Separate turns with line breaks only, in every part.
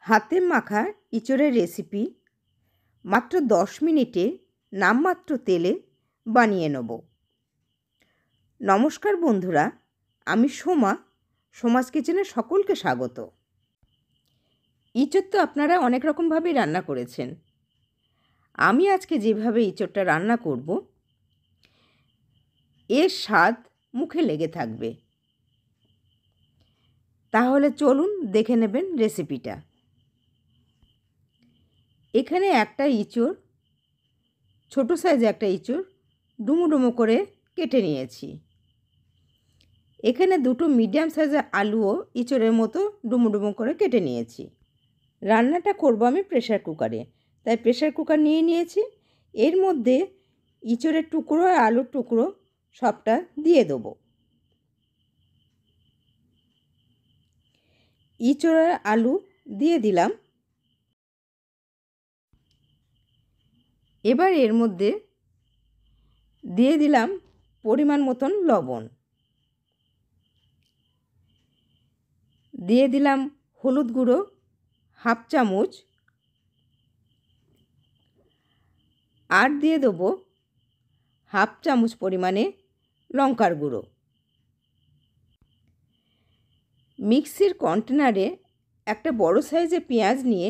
হাতে মাখা ইঁচড়ের রেসিপি মাত্র 10 মিনিটে নামমাত্র তেলে বানিয়ে নেব। নমস্কার বন্ধুরা, আমি সোমা, সোমাস কিচেনে সকলকে স্বাগত। ইঁচড় তো আপনারা অনেক রকমভাবেই রান্না করেছেন। আমি আজকে যেভাবে ইঁচড়টা রান্না করব, এর স্বাদ মুখে লেগে থাকবে। তাহলে চলুন দেখে নেবেন রেসিপিটা। এখানে একটা ইঁচড়, ছোটো সাইজে একটা ইঁচড় ডুমো ডুমো করে কেটে নিয়েছি। এখানে দুটো মিডিয়াম সাইজের আলুও ইঁচড়ের মতো ডুমো ডুমো করে কেটে নিয়েছি। রান্নাটা করব আমি প্রেশার কুকারে, তাই প্রেশার কুকার নিয়ে নিয়েছি। এর মধ্যে ইঁচড়ের টুকরো আর আলুর টুকরো সবটা দিয়ে দেবো। ইঁচড় আর আলু দিয়ে দিলাম। এবার এর মধ্যে দিয়ে দিলাম পরিমাণ মতন লবণ, দিয়ে দিলাম হলুদ গুঁড়ো হাফ চামচ, আর দিয়ে দেবো হাফ চামচ পরিমাণে লঙ্কার গুঁড়ো। মিক্সির কন্টেনারে একটা বড় সাইজের পেঁয়াজ নিয়ে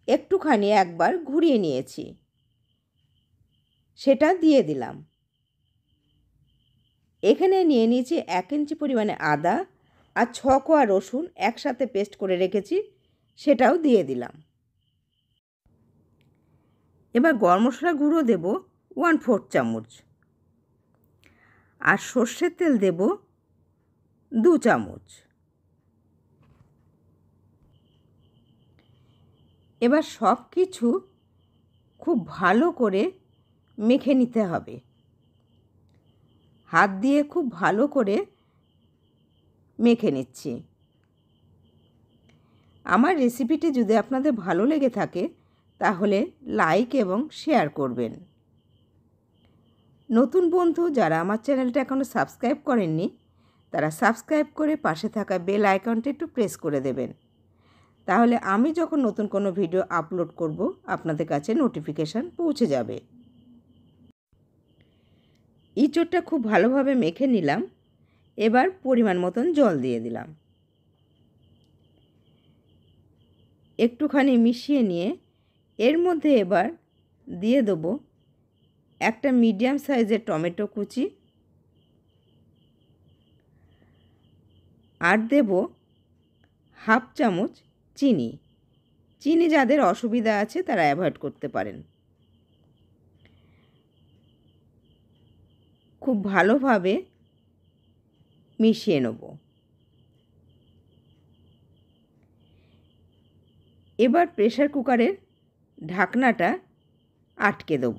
একটুখানি একবার ঘুরিয়ে নিয়েছি, সেটা দিয়ে দিলাম। এখানে নিয়ে নিয়েছি 1 ইঞ্চি পরিমাণে আদা আর 6 কোয়া রসুন একসাথে পেস্ট করে রেখেছি, সেটাও দিয়ে দিলাম। এবার গরম মশলা গুঁড়ো দেব 1/4 চামচ, আর সর্ষের তেল দেব 2 চামচ। এবার সব কিছু খুব ভালো করে মেখে নিতে হবে। হাত দিয়ে খুব ভালো করে মেখে নিচ্ছি। আমার রেসিপিটি যদি আপনাদের ভালো লেগে থাকে তাহলে লাইক এবং শেয়ার করবেন। নতুন বন্ধু যারা আমার চ্যানেলটা এখনও সাবস্ক্রাইব করেননি, তারা সাবস্ক্রাইব করে পাশে থাকা বেল আইকনটা একটু প্রেস করে দেবেন। তাহলে আমি যখন নতুন কোনো ভিডিও আপলোড করব আপনাদের কাছে নোটিফিকেশান পৌঁছে যাবে। ইঁচড়টা খুব ভালোভাবে মেখে নিলাম। এবার পরিমাণ মতন জল দিয়ে দিলাম। একটুখানি মিশিয়ে নিয়ে এর মধ্যে এবার দিয়ে দেবো একটা মিডিয়াম সাইজের টমেটো কুচি, আর দেব হাফ চামচ চিনি। চিনি যাদের অসুবিধা আছে তারা অ্যাভয়েড করতে পারেন। খুব ভালোভাবে মিশিয়ে নেব। এবার প্রেসার কুকারের ঢাকনাটা আটকে দেব।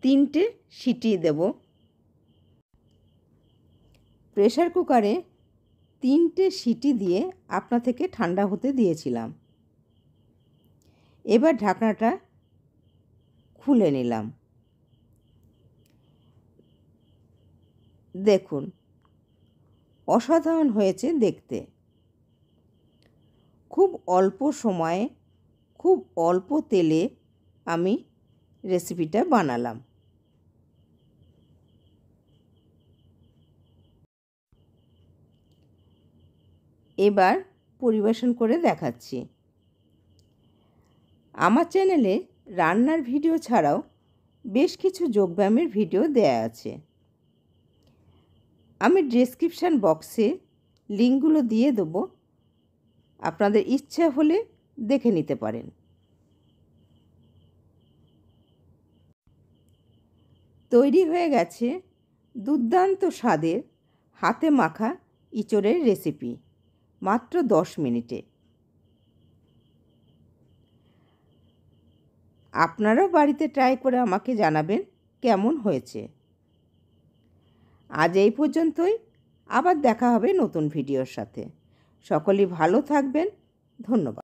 3টে সিটি দেব। প্রেসার কুকারে 3টে সিটি দিয়ে আপনা থেকে ঠান্ডা হতে দিয়েছিলাম। এবার ঢাকনাটা খুলে নিলাম। দেখুন, অসাধারণ হয়েছে দেখতে। খুব অল্প সময়ে খুব অল্প তেলে আমি রেসিপিটা বানালাম। এবার পরিবেশন করে দেখাচ্ছি। আমার চ্যানেলে রান্নার ভিডিও ছাড়াও বেশ কিছু যোগব্যায়ামের ভিডিও দেয়া আছে। আমি ডেসক্রিপশান বক্সে লিঙ্কগুলো দিয়ে দেবো, আপনাদের ইচ্ছা হলে দেখে নিতে পারেন। তৈরি হয়ে গেছে দুর্দান্ত স্বাদের হাতে মাখা ইঁচড়ের রেসিপি মাত্র 10 মিনিটে। আপনারাও বাড়িতে ট্রাই করে আমাকে জানাবেন কেমন হয়েছে। আজ এই পর্যন্তই, আবার দেখা হবে নতুন ভিডিওর সাথে। সকলেই ভালো থাকবেন। ধন্যবাদ।